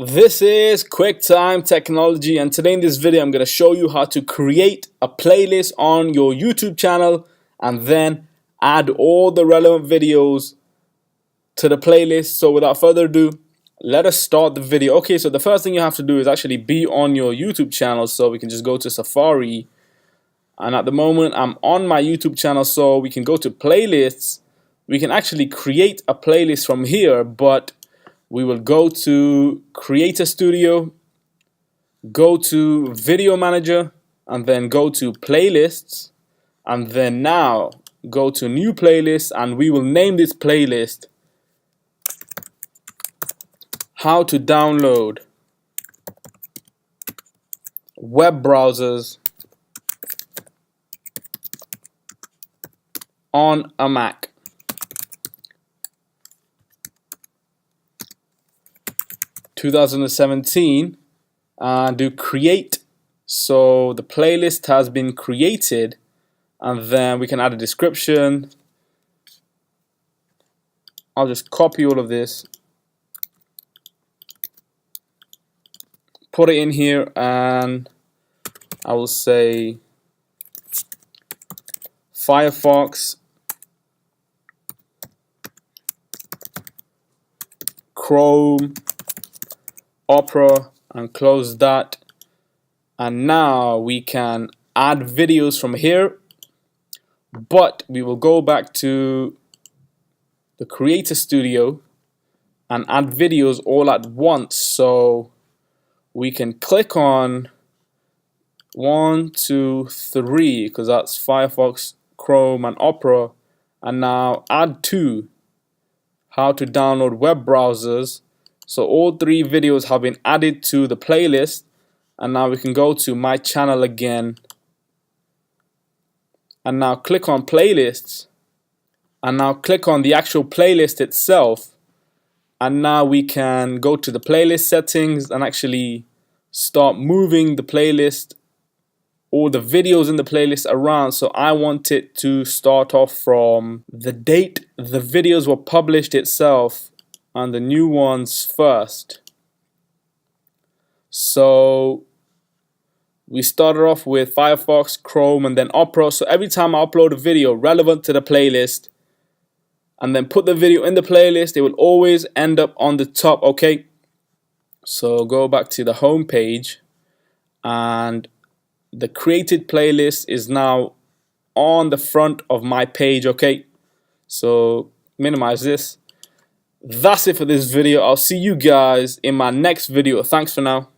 This is QuickTime Technology, and today in this video I'm going to show you how to create a playlist on your YouTube channel and then add all the relevant videos to the playlist. So without further ado, let us start the video. Okay, so the first thing you have to do is actually be on your YouTube channel. So we can just go to Safari, and at the moment I'm on my YouTube channel, so we can go to playlists. We can actually create a playlist from here, but we will go to Creator Studio, go to Video Manager, and then go to Playlists, and then now go to New Playlist, and we will name this playlist How to Download Web Browsers on a Mac. 2017, do create. So the playlist has been created, and then we can add a description. I'll just copy all of this, put it in here, and I will say Firefox, Chrome, Opera, and close that. And now we can add videos from here, but we will go back to the Creator Studio and add videos all at once. So we can click on 1, 2, 3, because that's Firefox, Chrome, and Opera, and now add to How to Download Web Browsers. So all 3 videos have been added to the playlist, and now we can go to my channel again and now click on playlists, and now click on the actual playlist itself, and now we can go to the playlist settings and actually start moving the playlist or the videos in the playlist around. So I want it to start off from the date the videos were published itself and the new ones first. So we started off with Firefox, Chrome, and then Opera. So every time I upload a video relevant to the playlist and then put the video in the playlist, it will always end up on the top. Okay, so go back to the home page, and the created playlist is now on the front of my page. Okay, so minimize this. That's it for this video. I'll see you guys in my next video. Thanks for now.